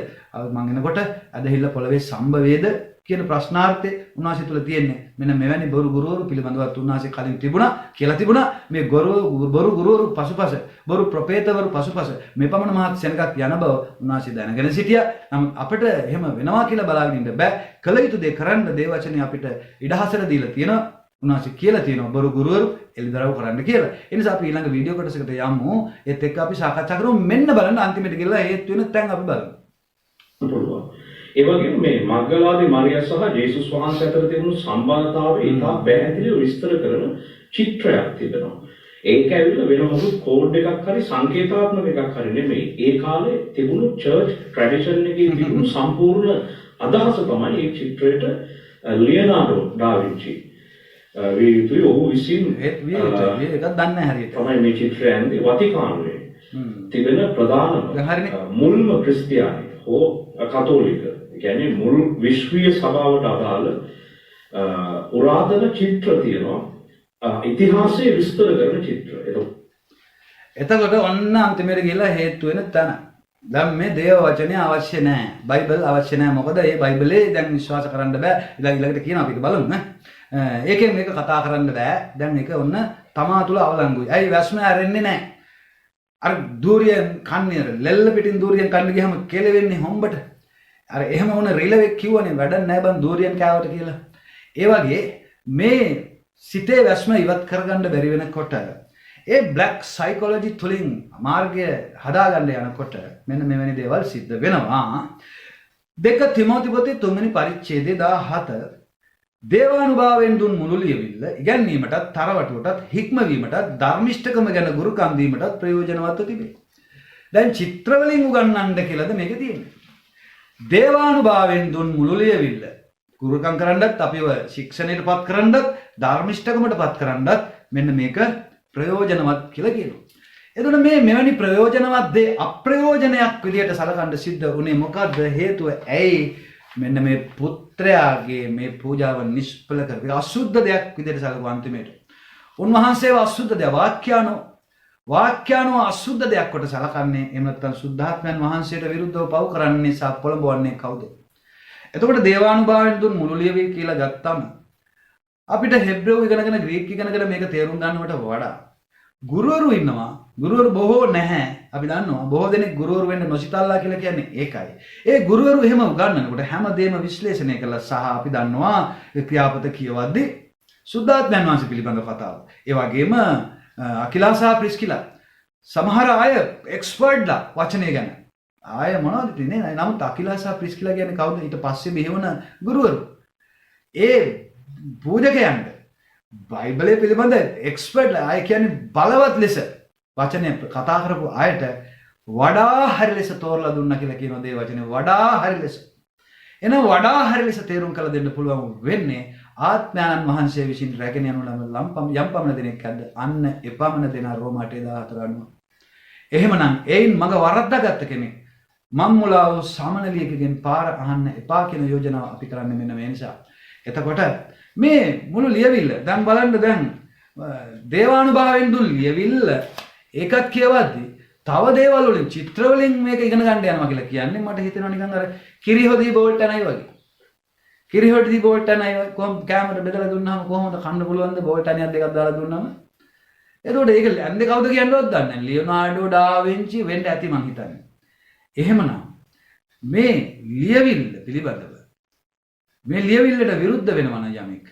මම එනකොට ඇදහිල්ල පොළවේ සම්භවේද කියන ප්‍රශ්නාර්ථය උන්වහන්සේ තුල තියෙන්නේ. මෙන්න මෙවැනි බොරු ගුරුවරු පිළිබඳව උන්වහන්සේ කලින් තිබුණා කියලා තිබුණා. මේ බොරු ගුරුවරු පසුපස බොරු ප්‍රොපේතවරු පසුපස මේ පමණ මහත් සෙනගක් යන බව උන්වහන්සේ දැනගෙන සිටියා. නමුත් අපිට එහෙම වෙනවා කියලා බලාගෙන ඉන්න බෑ. කළ යුතු දේ කරන්න දේ වචනේ අපිට ඉඩහසර දීලා තියෙනවා. උන්වහන්සේ කියලා තියෙනවා බොරු ගුරුවරු එළිදරව් කරන්න කියලා. ඒ නිසා අපි ඊළඟ වීඩියෝ කොටසකට යමු. ඒත් එක්ක අපි සාකච්ඡා කරමු. මෙන්න බලන්න අන්තිමට ගිහලා හේතු වෙන තැන් අපි බලමු. ඒ වගේම මේ මග්දලාදී මරියා සහ ජේසුස් වහන්සේ අතර තිබුණු සම්බන්ධතාවය ඉතා පැහැදිලිව විස්තර කරන චිත්‍රයක් තිබෙනවා. ඒක ඇවිල්ලා වෙන මොකද කෝඩ් එකක් හරි සංකේතාත්මක එකක් හරි නෙමෙයි. ඒ කාලේ තිබුණු චර්ච් ට්‍රැඩිෂන් එකේ තිබුණු සම්පූර්ණ අදහස තමයි මේ චිත්‍රයට ලියනාඩෝ ඩා වින්චි වීතුයි ඔහු විසින් ඒත් එකක් දන්නේ හරියට. තමයි මේ චිත්‍රය ඇන්දේ වතිකානුවේ තිබෙන ප්‍රධානම මුල්ම ක්‍රිස්තියානි හෝ කතෝලික කියන්නේ මුළු විශ්වීය සභාවට අදාළ පුරාතන චිත්‍ර තියෙනවා. ඉතිහාසයේ විස්තර කරන චිත්‍ර. එතකොට ඔන්න අන්තිමට ගිහලා හේතු වෙන තැන. දැන් මේ දේව වචනේ අවශ්‍ය නැහැ. බයිබල් අවශ්‍ය නැහැ. මොකද මේ බයිබලේ දැන් විශ්වාස කරන්න බෑ. ඊළඟට කියනවා අපි බලමු නේ. ඒකෙන් මේක කතා කරන්න බෑ. දැන් මේක ඔන්න තමා තුල අවලංගුයි. ඇයි වැස්ම ඇරෙන්නේ නැහැ. අර දූරියෙන් කන්නේ ලෙල්ල පිටින් දූරියෙන් කන්න ගියම කෙලෙවෙන්නේ හොම්බට. අර එහෙම වුණ රිලෙවෙක් කිව්වනේ වැඩක් නැහැ බං දූරියෙන් කෑවට කියලා. ඒ වගේ මේ සිතේ වැස්ම ඉවත් කරගන්න බැරි වෙනකොට ඒ බ්ලැක් සයිකොලොජි තුලින් මාර්ගය හදාගන්න යනකොට මෙන්න මෙවැනි දේවල් සිද්ධ වෙනවා. 2 තිමෝති පොතේ 3 වෙනි පරිච්ඡේදයේ 17 දේවානුභාවයෙන් දුන් මුළු ලියවිල්ල ඉගැන්වීමටත් තරවටුවටත් හික්මවීමටත් ධර්මිෂ්ඨකම ගැන ගුරුකම් දීමටත් ප්‍රයෝජනවත්ව තිබේ. දැන් චිත්‍ර වලින් උගන්වන්න කියලාද මේක තියෙන්නේ. දේවානුභාවයෙන් දුන් මුළු ලියවිල්ල ගුරුකම් කරන්නත් අපිව ශික්ෂණයටපත් කරන්නත් ධර්මිෂ්ඨකමටපත් කරන්නත් මෙන්න මේක ප්‍රයෝජනවත් කියලා කියනවා. එතකොට මේ මෙවැනි ප්‍රයෝජනවත් දේ අප්‍රයෝජනයක් විදියට සලකන්න සිද්ධ වුණේ මොකද්ද? හේතුව ඇයි? මෙන්න මේ පුත්‍රයාගේ මේ පූජාව නිෂ්ඵල කරපු අසුද්ධ දෙයක් විදියට සලකුවා අන්තිමේට. උන්වහන්සේව අසුද්ධ දෙයක් වාක්‍යානෝ අසුද්ධ දෙයක් කොට සලකන්නේ. එහෙම නැත්නම් සුද්ධාත්මයන් වහන්සේට විරුද්ධව පව් කරන්නේ සහ පොළඹවන්නේ කවුද? එතකොට දේවානුභාවයෙන් දුන් මුළු ලියවිය කියලා ගත්තම අපිට හෙබ්‍රේව ඉගෙනගෙන ග්‍රීක ඉගෙනගෙන මේක තේරුම් ගන්නවට වඩා ගුරුවරු ඉන්නවා. ගුරුවරු බොහෝ නැහැ. අපි දන්නවා බොහෝ දෙනෙක් ගුරුවරු වෙන්න නොසිතල්ලා කියලා කියන්නේ ඒකයි. ඒ ගුරුවරු එහෙම උගන්වනකොට හැමදේම විශ්ලේෂණය කළා සහ අපි දන්නවා ක්‍රියාපත කියවද්දී සුද්ධාත්මයන් වහන්සේ පිළිබඳ කතාව. ඒ වගේම අකිලා සහ ප්‍රිස්කිලා සමහර අය එක්ස්පර්ට්ලා වචනේ ගැන. ආය මොනවද ඉතින්නේ? නමුත් අකිලා සහ ප්‍රිස්කිලා කියන්නේ කවුද? ඊට පස්සේ බිහිවන ගුරුවරු. ඒ පූජකයන්ට බයිබලයේ පිළිබඳ එක්ස්පර්ට්ලා අය කියන්නේ බලවත් ලෙස වචනේ කතා කරපු අයට වඩා හරි ලෙස තෝරලා දුන්නා කියලා කියනවා. දේ වචනේ වඩා හරි ලෙස. එන වඩා හරි ලෙස තේරුම් කළ දෙන්න පුළුවන් වෙන්නේ ආත්මයන් වහන්සේ විසින් රැගෙන යනු යම් පමණ දෙනෙක් ඇද්ද අන්න එපමණ දෙනා රෝමාට 14 අනුව. එහෙමනම් ඒයින් මග වරද්දාගත්ත කෙනෙක් මම්මුලාව සමනලියකගෙන් පාර අහන්න එපා කියන යෝජනාව අපි කරන්නේ මෙන්න මේ නිසා. එතකොට මේ මුළු ලියවිල්ල දැන් බලන්න දැන් දේවානුභාවයෙන් දුන් ලියවිල්ල ඒකත් කියවද්දී තව දේවල් වලින් චිත්‍ර වලින් මේක ඉගෙන ගන්න යනවා කියලා කියන්නේ මට හිතෙනවා නිකන් අර කිරිහොදී බෝල්ට් නැයි වගේ. කිරිහොදී බෝල්ට් නැයි කොහොම කැමරා බෙදලා දුන්නාම කොහොමද කන්න පුළුවන්ද බෝල්ට් අනියක් දෙකක් දාලා දුන්නාම. එතකොට ඒක ඇන්දේ කවුද කියන්නවත් දන්නේ නැහැ. ලියෝනාඩෝ ඩා වින්චි වෙන්න ඇති මං හිතන්නේ. එහෙමනම් මේ ලියවිල්ල පිළිබඳව මේ ලියවිල්ලට විරුද්ධ වෙනවා නම් යමෙක්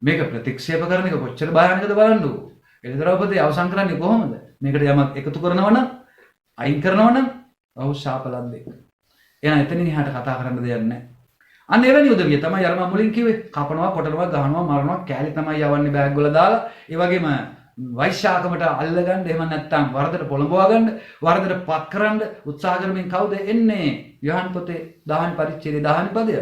මේක ප්‍රතික්ෂේප කරන එක කොච්චර භයානකද බලන්නකෝ. එළිදරවපතේ අවසන් කරන්නේ කොහොමද? මේකට යමක් එකතු කරනවා නම් අයින් කරනවා නම් ඔව් ශාපලද්දෙක්. එහෙනම් එතනින් එහාට කතා කරන්න දෙයක් නැහැ. අන්න එවැනි උදවිය තමයි අර මම මුලින් කිව්වේ කපනවා, කොටනවා, ගහනවා, මරනවා, කෑලි තමයි යවන්නේ බෑග් වල දාලා. ඒ වගේම වෛශ්‍යාකමට අල්ලගන්න, එහෙම නැත්නම් වරදට පොළඹවා ගන්න, වරදට පත් කරන්න උත්සාහ කරමින් කවුද එන්නේ? යොහන් පොතේ 10 පරිච්ඡේදයේ 10 පදය.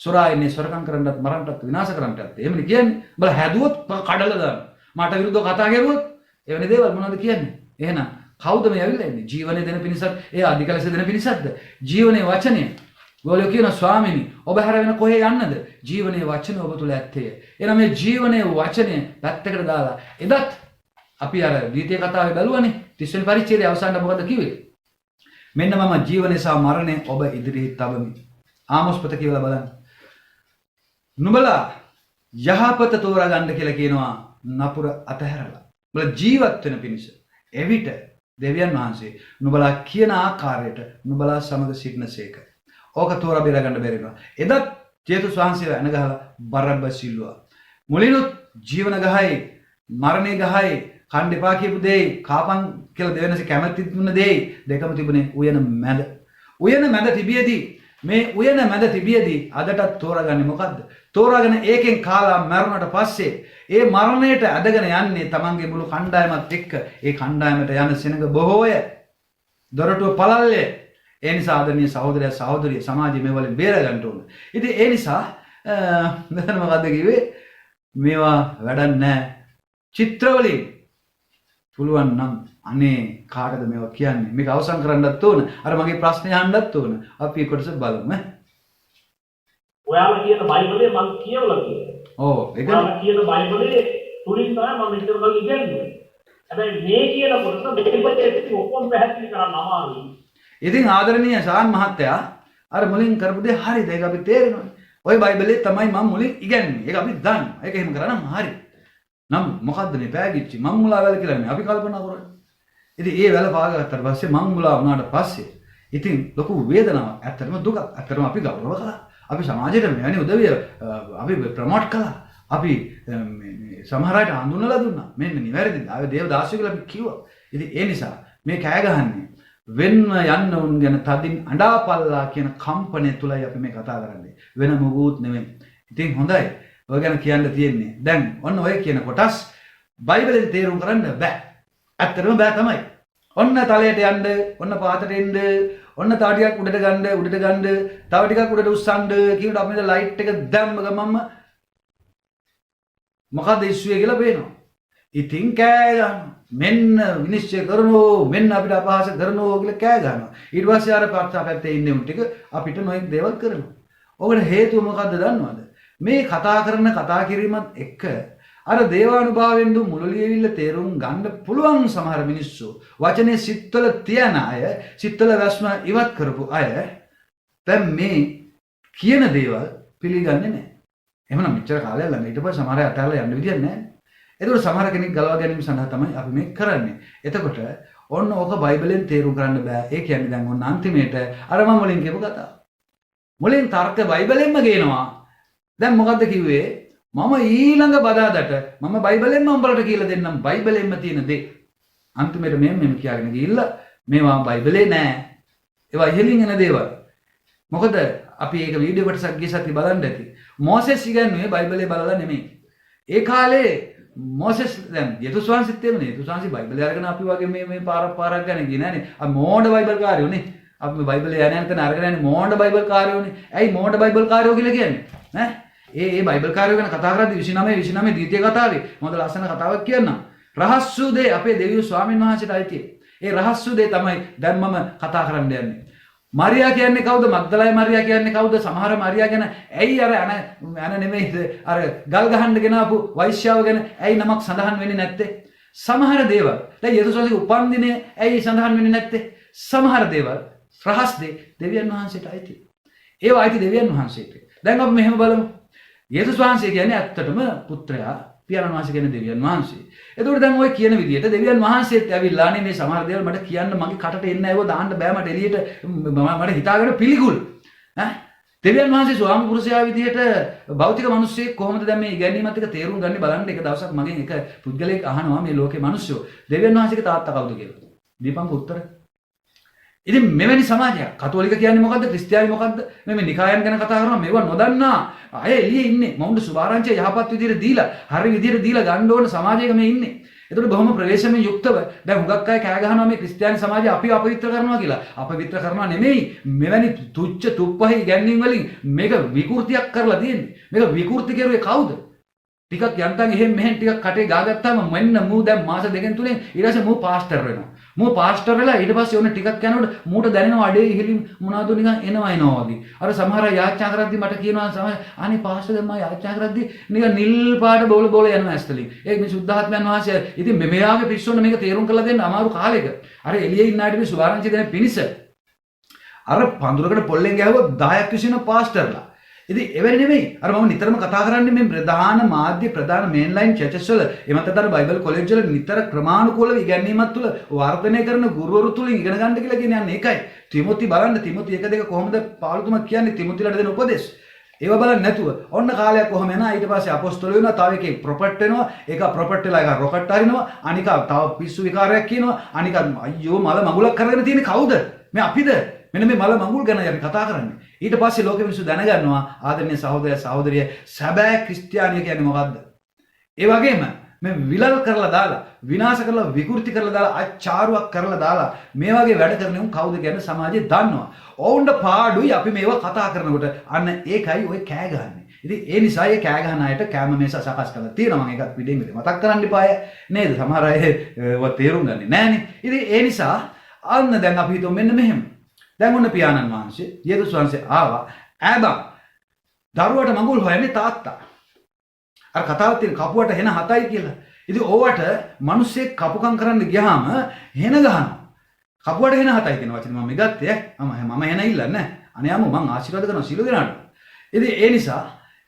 සොරා ඉන්නේ සොරකම් කරන්නත්, මරන්නත්, විනාශ කරන්නත්. එහෙමනේ කියන්නේ. බල හැදුවොත් කඩලා දාන්න. මට විරුද්ධව කතා කරුවොත් එවැනි දේවල් මොනවද කියන්නේ? එහෙනම් කවුද මේ ඇවිල්ලා ඉන්නේ? ජීවනය දෙන පිණිසත්, ඒ අධික ලෙස දෙන පිණිසත්ද? ජීවනයේ වචනය. ගෝලියෝ කියන ස්වාමීනි, ඔබ හැර වෙන කොහේ යන්නද? ජීවනයේ වචන ඔබ තුල ඇත්තේ. එහෙනම් මේ ජීවනයේ වචනය පැත්තකට දාලා එදත් අපි අර දීතිය කතාවේ බැලුවානේ 30 වෙනි පරිච්ඡේදයේ අවසානට මොකද කිව්වේ? මෙන්න මම ජීවනය සහ මරණය ඔබ ඉදිරියේ තබමි. ආමොස් පොත කියලා බලන්න. නුඹලා යහපත තෝරා ගන්න කියලා කියනවා නපුර අතහැරලා. නුඹලා ජීවත් වෙන පිණිස. එවිට දෙවියන් වහන්සේ නුඹලා කියන ආකාරයට නුඹලා සමග සිටිනසේක. ඕක තෝරා බේර ගන්න බැරි වෙනවා. එදත් ජේසුස් වහන්සේ එන ගහලා බරබ්බස් සිල්ලුවා. මුලිනුත් ජීවන ගහයි මරණේ ගහයි කණ්ඩ එපා කියපු දෙයි කාපන් කියලා දෙවෙනසේ කැමැති දුන්න දෙයි දෙකම තිබුණේ උයන මැද. උයන මැද තිබියදී මේ උයන මැද තිබියදී අදටත් තෝරාගන්නේ මොකද්ද? තෝරාගෙන ඒකෙන් කාලා මරුණට පස්සේ ඒ මරණයට ඇදගෙන යන්නේ තමන්ගේ මුළු කණ්ඩායමත් එක්ක. ඒ කණ්ඩායමට යන සෙනඟ බොහෝය. දොරටුව පළල්ලේ. ඒ නිසා ආදරණීය සහෝදරයා සහෝදරිය සමාජය මේ වලින් බේර ගන්න ඕන. ඉතින් ඒ නිසා මෙතන මොකද්ද කිව්වේ? මේවා වැඩක් නැහැ. චිත්‍ර වලින් පුළුවන් නම් අනේ කාටද මේවා කියන්නේ? මේක අවසන් කරන්නත් ඕන. අර මගේ ප්‍රශ්නේ අහන්නත් ඕන. අපි ඒ කොටස බලමු. ඔයාලා කියන බයිබලයේ මම කියවලා තියෙනවා. ඔව් ඒක ඔයාලා කියන බයිබලයේ තුලින් තමයි මම මෙච්චර කල් ඉගෙනුනේ. හැබැයි මේ කියන කොටස මෙපිටේ ඔක්කොම පැහැදිලි කරන්න අමාරුයි. ඉතින් ආදරණීය සාන් මහත්තයා අර මුලින් කරපු දේ හරිද? ඒක අපි තේරෙනවා. ওই බයිබලයේ තමයි මම මුලින් ඉගෙනුනේ. ඒක අපි දන්නවා. ඒක එහෙම කරා නම් හරි. නම් මොකද්ද මේ පෑගිච්චි මම් මුලා වැල කියලා නේ අපි කල්පනා කරන්නේ. ඉතින් ඒ වැල පාගත්තට පස්සේ මම් මුලා වුණාට පස්සේ ඉතින් ලොකු වේදනාවක්, ඇත්තටම දුකක්. ඇත්තටම අපි ගෞරව කළා. අපි සමාජයට මෙවැනි උදවිය අපි ප්‍රොමෝට් කළා. අපි සමහර අයට හඳුන්වලා දුන්නා. මෙන්න නිවැරදිද? ආවේ දේව දාසිය කියලා අපි කිව්වා. ඉතින් ඒ නිසා මේ කෑ ගහන්නේ වෙන්න යන්න උන් ගැන තදින් අඬාපල්ලා කියන කම්පණය තුලයි අපි මේ කතා කරන්නේ. වෙන මොකුත් නෙමෙයි. ඉතින් හොඳයි. ඔය ගැන කියන්න තියෙන්නේ. දැන් ඔන්න ඔය කියන කොටස් බයිබලෙන් තේරුම් කරන්න බෑ. ඇත්තටම බෑ තමයි. ඔන්න තලයට යන්න, ඔන්න පාතට එන්න, ඔන්න තව ටිකක් උඩට ගන්න තව ටිකක් උඩට උස්සන්න කියනකොට අපි මේ ලයිට් එක දැම්ම ගමන්ම මොකද ඉස්සුවේ කියලා පේනවා. ඉතින් කෑ ගන්නවා. මෙන්න විනිශ්චය කරනෝ මෙන්න අපිට අපහාස කරනෝ කියලා කෑ ගන්නවා. ඊට පස්සේ අර පැත්තේ ඉන්නේ උන් ටික අපිට නොයෙක් දේවල් කරනවා. ඔකට හේතුව මොකද්ද දන්නවද? මේ කතා කරන කතා කිරීමත් එක්ක අර දේවානුභාවයෙන් දු මුළු ලියවිල්ල තේරුම් ගන්න පුළුවන් සමහර මිනිස්සු වචනේ සිත්වල තියන අය සිත්වල රස්ම ඉවත් කරපු අය දැන් මේ කියන දේවල් පිළිගන්නේ නැහැ. එහෙමනම් මෙච්චර කාලයක් ළඟ ඊට පස්සේ සමහර අය අතහැරලා යන්න විදියක් නැහැ. ඒකෝට සමහර කෙනෙක් ගලවා ගැනීම සඳහා තමයි අපි මේක කරන්නේ. එතකොට ඔන්න ඕක බයිබලෙන් තේරුම් ගන්න බෑ. ඒ කියන්නේ දැන් ඔන්න අන්තිමේට අර මම මුලින් කියපු කතාව. මුලින් තර්ක බයිබලෙන්ම ගේනවා. දැන් මොකද්ද කිව්වේ? මම ඊළඟ බදාදට මම බයිබලෙන්ම උඹලට කියලා දෙන්නම් බයිබලෙන්ම තියෙන දේ. අන්තිමේට මෙහෙම කියාගෙන ගිහිල්ලා මේවා බයිබලේ නෑ. ඒවා ඉහළින් එන දේවල්. මොකද අපි ඒක වීඩියෝ කොටසක් ගිය සති බලන්න ඇති. මොසෙස් ඉගන්නුවේ බයිබලේ බලලා නෙමෙයි. ඒ කාලේ මොසෙස් දැන් යේසුස් වහන්සේත් එමනේ. යේසුස් වහන්සේ බයිබලේ අරගෙන අපි වගේ මේ පාරක් ගන්න ගියේ නෑනේ. අපි මෝඩ බයිබල් කාරයෝනේ. අපි මේ බයිබලේ යන තැන අරගෙන යන්නේ මෝඩ බයිබල් කාරයෝනේ. ඇයි මෝඩ බයිබල් කාරයෝ කියලා කියන්නේ? ඈ ඒ බයිබල් කාරයෝ ගැන කතා කරද්දී 29 ද්විතීය කතාවේ මොකද ලස්සන කතාවක් කියන්නම්. රහස් වූ දේ අපේ දෙවියෝ ස්වාමීන් වහන්සේට අයිති. ඒ රහස් වූ දේ තමයි දැන් මම කතා කරන්න යන්නේ. මරියා කියන්නේ කවුද? මග්දලයි මරියා කියන්නේ කවුද? සමහර මරියා ගැන ඇයි අර අන නෙමෙයිද අර ගල් ගහන්න ගෙනාපු වෛශ්‍යාව ගැන ඇයි නමක් සඳහන් වෙන්නේ නැත්තේ? සමහර දේවල් දැන් යේසුස් වහන්සේගේ උපන්දිනය ඇයි සඳහන් වෙන්නේ නැත්තේ? සමහර දේවල් රහස් දේ දෙවියන් වහන්සේට අයිති. ඒවා අයිති දෙවියන් වහන්සේට. දැන් අපි මෙහෙම බලමු. යේසුස් වහන්සේ කියන්නේ ඇත්තටම පුත්‍රයා, පියාණන් වහන්සේ කියන්නේ දෙවියන් වහන්සේ. එතකොට දැන් ඔය කියන විදිහට දෙවියන් වහන්සේත් ඇවිල්ලානේ මේ සමහර දේවල් මට කියන්න මගේ කටට එන්නේ නැව දාන්න බෑ මට එළියට මට හිතාගෙන පිළිකුල්. ඈ දෙවියන් වහන්සේ ස්වාමි පුරුෂයා විදිහට භෞතික මිනිස්සෙක් කොහොමද දැන් මේ ඉගැන්වීමත් එක තේරුම් ගන්නේ බලන්න. එක දවසක් මගෙන් එක පුද්ගලයෙක් අහනවා මේ ලෝකේ මිනිස්සු දෙවියන් වහන්සේගේ තාත්තා කවුද කියලා. දීපංක උත්තර. ඉතින් මෙවැනි සමාජයක් කතෝලික කියන්නේ මොකද්ද? ක්‍රිස්තියානි මොකද්ද? මේ නිකායන් ගැන කතා කරනවා මේවා නොදන්නා අය එළියේ ඉන්නේ. මොවුන්ට සුභාරංචිය යහපත් විදිහට දීලා හරි විදිහට දීලා ගන්න ඕන සමාජයක මේ ඉන්නේ. ඒතකොට බොහොම ප්‍රවේශමෙන් යුක්තව දැන් හුඟක් අය කෑ ගහනවා මේ ක්‍රිස්තියානි සමාජය අපි අපවිත්‍ර කරනවා කියලා. අපවිත්‍ර කරනවා නෙමෙයි. මෙවැනි තුච්ච තුප්පහයි ඉගැන්වීම් වලින් මේක විකෘතියක් කරලා තියෙන්නේ. මේක විකෘති කරුවේ කවුද? ටිකක් යන්තම් එහෙම මෙහෙන් ටිකක් කටේ ගාගත්තාම මෙන්න මූ දැන් මාස දෙකෙන් තුනෙන් ඊට පස්සේ මූ පාස්ටර් වෙනවා. මූ පාස්ටර් වෙලා ඊට පස්සේ ඔන්න ටිකක් යනකොට මූට දැනෙනවා අඩේ ඉහලින් මොනවද නිකන් එනවා වගේ. අර සමහර යාච්චා කරද්දි මට කියනවා සමහර අනේ පාස්ටර් දැන් මම යාච්චා කරද්දි නිකන් නිල් පාට බෝල යනවා ඇස්තලින්. ඒක මේ සුද්ධාත්මයන් වහන්සේ ඉතින් මෙයාගේ පිස්සොන්න මේක තේරුම් කරලා දෙන්න අමාරු කාලෙක. අර එළියේ ඉන්න අයට මේ සුභාරංචි දෙන පිනිස අර පඳුරකට පොල්ලෙන් ගෑවුවා 10ක් විසින පාස්ටර්ලා. ඉතින් එවැනි නෙමෙයි. අර මම නිතරම කතා කරන්නේ මේ ප්‍රධාන මාධ්‍ය ප්‍රධාන මේන්ලයින් චර්චස් වල එමත්තරතර බයිබල් කොලෙජ් වල නිතර ක්‍රමානුකූලව ඉගැන්වීමක් තුළ වර්ධනය කරන ගුරුවරු තුලින් ඉගෙන ගන්න කියලා කියන්නේ ඒකයි. තිමොති බලන්න තිමොති 1:2 කොහොමද පාවුලතුමා කියන්නේ තිමොතිලට දෙන උපදේශ. ඒව බලන්න නැතුව ඔන්න කාලයක් කොහොම යනවා ඊට පස්සේ අපොස්තල වෙනවා තව එකේ ප්‍රොපට් වෙනවා ඒක ප්‍රොපට් වෙලා එක රොකට් හරිනවා අනික තව පිස්සු විකාරයක් කියනවා අනික අයියෝ මල මඟුලක් කරගෙන තියෙන්නේ කවුද? මේ අපිද? මෙන්න මේ මල මඟුල් ගැන අපි කතා කරන්නේ. ඊට පස්සේ ලෝකෙ මිනිස්සු දැනගන්නවා ආදරණීය සහෝදරයා සහෝදරිය සැබෑ ක්‍රිස්තියානිය කියන්නේ මොකද්ද? ඒ වගේම මේ විලල් කරලා දාලා විනාශ කරලා විකෘති කරලා දාලා අච්චාරුවක් කරලා දාලා මේ වගේ වැඩ කරන උන් කවුද කියන සමාජය දන්නවා. ඔවුන්ට පාඩුයි අපි මේවා කතා කරනකොට අන්න ඒකයි ඔය කෑ ගහන්නේ. ඉතින් ඒ නිසා ඒ කෑ ගහන අයට කැම මේස සකස් කරලා තියෙනවා. මම ඒකත් පිටින් මතක් කරන්න එපාය නේද? සමහර අය ඒව තේරුම් ගන්නේ නැහනේ. ඉතින් ඒ නිසා අන්න දැන් අපි හිතමු මෙන්න මෙහෙම. දැන් ඔන්න පියාණන් වහන්සේ යේසුස් වහන්සේ ආවා. ඈබා දරුවට මඟුල් හොයන්නේ තාත්තා. අර කතාවක් තියෙන කපුවට හෙන 7යි කියලා. ඉතින් ඕවට මිනිස්සෙක් කපුකම් කරන්න ගියාම හෙන ගහනවා. කපුවට හෙන 7යි කියන වචනේ මම ගත්තේ මම හෙන ඉල්ලන්නේ නැහැ. අනේ අම්මෝ මං ආශිර්වාද කරනවා සිළු දෙනාට. ඉතින් ඒ නිසා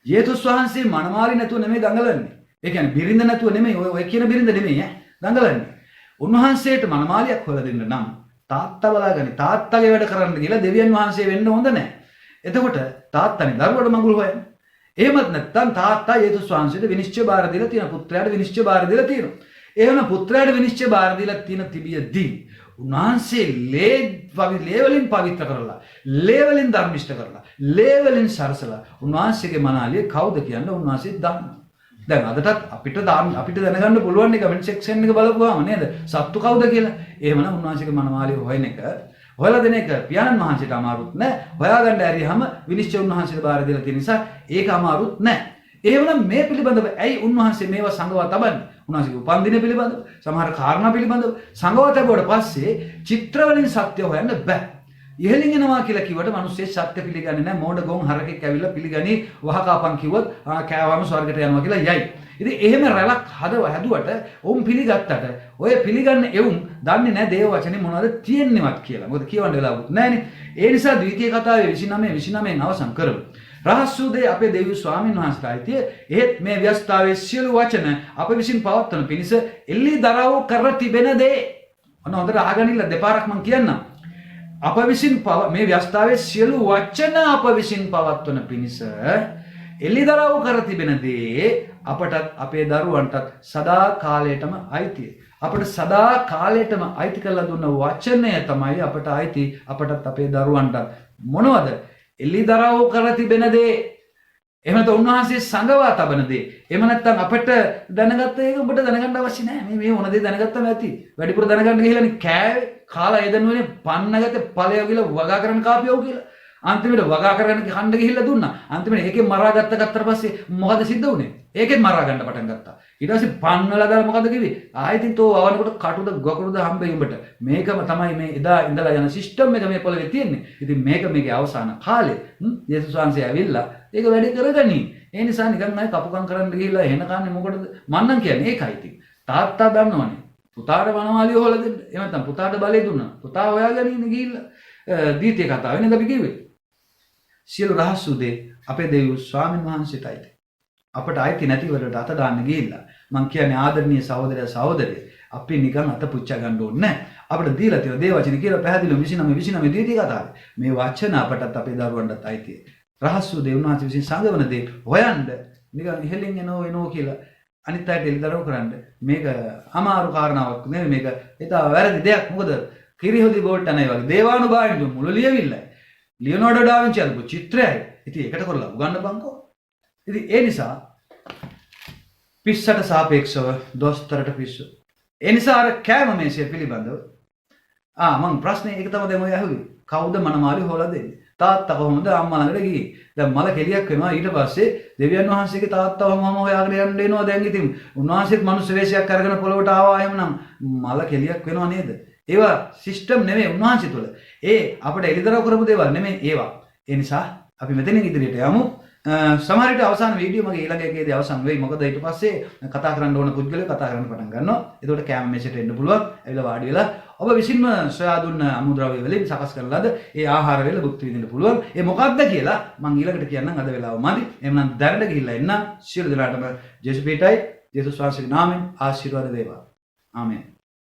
යේසුස් වහන්සේ මනමාලි නැතුව නෙමෙයි දඟලන්නේ. ඒ කියන්නේ බිරිඳ නැතුව නෙමෙයි ඔය කියන බිරිඳ නෙමෙයි දඟලන්නේ. උන්වහන්සේට මනමාලියක් හොයලා දෙන්න නම් තාත්තා බලාගනි. තාත්තගේ වැඩ කරන්න කියලා දෙවියන් වහන්සේ වෙන්න හොඳ නැහැ. එතකොට තාත්තනේ දරුවට මඟුල් හොයන්නේ. එහෙමත් නැත්නම් තාත්තා යේසුස් වහන්සේට විනිශ්චය බාර දීලා තියෙන පුත්‍රයාට විනිශ්චය බාර දීලා තියෙනවා. එහෙම පුත්‍රයාට විනිශ්චය බාර දීලා තියෙන තිබියදී උන්වහන්සේ ලේවලින් පවිත්‍ර කරලා ලේවලින් ධර්මිෂ්ඨ කරලා ලේවලින් සරසලා උන්වහන්සේගේ මනාලිය කවුද කියන්නේ උන්වහන්සේ දන්නවා. දැන් අදටත් අපිට දැනගන්න පුළුවන් නේ කමෙන්ට් සෙක්ෂන් එක බලපුවාම නේද? සත්තු කවුද කියලා. එහෙමනම් උන්වහන්සේගේ මනමාලිය හොයන එක හොයලා දෙන එක පියාණන් වහන්සේට අමාරුත් නෑ. හොයාගන්න ඇරියහම විනිශ්චය උන්වහන්සේට බාර දීලා තියෙන නිසා ඒක අමාරුත් නෑ. එහෙමනම් මේ පිළිබඳව ඇයි උන්වහන්සේ මේවා සංගවා තබන්නේ? උන්වහන්සේගේ උපන්දින පිළිබඳව, සමහර කාරණා පිළිබඳව සංගවා තබුවට පස්සේ චිත්‍ර වලින් සත්‍ය හොයන්න බෑ. ඉහළින් එනවා කියලා කිව්වට මිනිස්සේ සත්‍ය පිළිගන්නේ නැහැ. මෝඩ ගොන් හරකෙක් ඇවිල්ලා පිළිගනි වහකාපන් කිව්වොත් කෑවම ස්වර්ගයට යනවා කියලා යයි. ඉතින් එහෙම රැලක් හැදුවට ඔවුන් පිළිගත්තට ඔය පිළිගන්න එවුන් දන්නේ නැහැ දේව වචනේ මොනවද තියෙන්නේවත් කියලා. මොකද කියවන්න වෙලාවුත් නැහැනේ. ඒ නිසා ද්විතීය කතාවේ 29 අවසන් කරමු. රහස් වූ දේ අපේ දෙවියන් ස්වාමීන් වහන්සේට අයිතිය. එහෙත් මේ ව්‍යස්තාවේ සියලු වචන අප විසින් පවත්වන පිණිස එල්ලී දරව් කර තිබෙන දේ. ඔන්න හොඳට අහගනින්න දෙපාරක් මම කියන්නම්. අප විසින් මේ ව්‍යස්තාවේ සියලු වචන අප විසින් පවත්වන පිණිස එල්ලිදරව් කර තිබෙන දේ අපටත් අපේ දරුවන්ටත් සදා කාලයටම අයිතියි. අපට සදා කාලයටම අයිති කරලා දුන්න වචනය තමයි අපට අයිති අපටත් අපේ දරුවන්ටත්. මොනවද? එල්ලිදරව් කර තිබෙන දේ. එහෙම නැත්නම් උන්වහන්සේ සංගවා තබන දේ. එහෙම නැත්නම් අපිට දැනගත්ත එක ඔබට දැනගන්න අවශ්‍ය නැහැ. මේ ඕන දේ දැනගත්තම ඇති. වැඩිපුර දැනගන්න ගිහලානේ කෑවේ කාලා එදෙනුනේ පන්නගත ඵලය කියලා වගා කරන කාපියෝ කියලා. අන්තිමට වගා කරගෙන කණ්ඩ ගිහිල්ලා දුන්නා. අන්තිමට ඒකෙන් මරා ගත්තට පස්සේ මොකද සිද්ධ වුනේ? ඒකෙන් මරා ගන්න පටන් ගත්තා. ඊට පස්සේ පන්නලා දාලා මොකද කිව්වේ? ආයෙත් තෝ අවනකොට කටුද ගොකටුද හම්බෙයි උඹට. මේකම තමයි මේ එදා ඉඳලා යන සිස්ටම් එක මේ පොළවේ තියෙන්නේ. ඉතින් මේකේ අවසාන කාලේ යේසුස් වහන්සේ ඇවිල්ලා ඒක වැඩි කරගනි. ඒ නිසා නිකන් නෑ කපුකම් කරන්න ගිහිල්ලා එහෙන කන්නේ මොකටද? මන්නම් කියන්නේ ඒකයි ඉතින්. තාත්තා දන්නවනේ. පුතාට වනමාලිය හොල දෙන්න. එහෙම නැත්නම් පුතාට බලය දුන්නා. පුතා හොයාගෙන ඉන්න ගිහිල්ලා දීතිය කතාව නේද අපි කිව්වේ. සියලු රහස් උදේ අපේ දෙවියන් ස්වාමීන් වහන්සේටයි. අපට ආйти නැති වලට අත දාන්න ගිහිල්ලා මං කියන්නේ ආදරණීය සහෝදරයා සහෝදරිය අපි නිකන් අත පුච්චා ගන්න ඕනේ නැහැ. අපිට දීලා තියෙන දේ වචන කියලා පැහැදිලිව 29 දීතිය කතාවේ. මේ වචන අපටත් අපේ දරුවන්ටත් ආйти. රහස් උදේ උන්වහන්සේ විසින් සංගවන දේ හොයන්න නිකන් ඉහෙලින් එනෝ කියලා අනිත් අයට එළිදරව් කරන්න මේක අමාරු කාරණාවක් නෙවෙයි. මේක ඒතා වැරදි දෙයක්. මොකද කිරිහොදි ගෝල්ට නැහැ වගේ දේවානුභාවයෙන් මුළු ලියවිල්ලයි ලියනෝඩෝ ඩා වින්චි අල්පු චිත්‍රයයි. ඉතින් ඒකට කරලා උගන්න බංකෝ. ඉතින් ඒ නිසා පිස්සට සාපේක්ෂව දොස්තරට පිස්සු. ඒ නිසා අර කෑම මේසය පිළිබඳව මං ප්‍රශ්නේ ඒක තමයි දැන් ඔය අහුවේ. කවුද මනමාලි හොලා දෙන්නේ? තාත්තා කොහොමද අම්මා ළඟට ගියේ? දැන් මල කෙලියක් වෙනවා. ඊට පස්සේ දෙවියන් වහන්සේගේ තාත්තා වහම හොයාගෙන යන්න එනවා. දැන් ඉතින් උන්වහන්සේත් මනුස්ස වේශයක් අරගෙන පොළොවට ආවා. එහෙමනම් මල කෙලියක් වෙනවා නේද? ඒවා සිස්ටම් නෙමෙයි උන්වහන්සේ තුළ. ඒ අපිට එළිදරව් කරපු දේවල් නෙමෙයි ඒවා. ඒ නිසා අපි මෙතනින් ඉදිරියට යමු. සමහර විට අවසාන වීඩියෝ මගේ ඊළඟ එකේදී අවසන් වෙයි. මොකද ඊට පස්සේ කතා කරන්න ඕන පුද්ගලයෝ කතා කරන්න පටන් ගන්නවා. එතකොට කැම මේසෙට එන්න පුළුවන්. ඇවිල්ලා වාඩි වෙලා ඔබ විසින්ම සොයා දුන්න අමුද්‍රව්‍ය වලින් සකස් කරලාද ඒ ආහාර වල භුක්ති විඳින්න පුළුවන්. ඒ මොකක්ද කියලා මම ඊළඟට කියන්නම්. අද වෙලාව මදි. එහෙනම් දැරට ගිහිල්ලා එන්න. සියලු දෙනාටම ජේසුස් පිටයි ජේසුස් වහන්සේගේ නාමයෙන් ආශිර්වාද වේවා. ආමෙන්.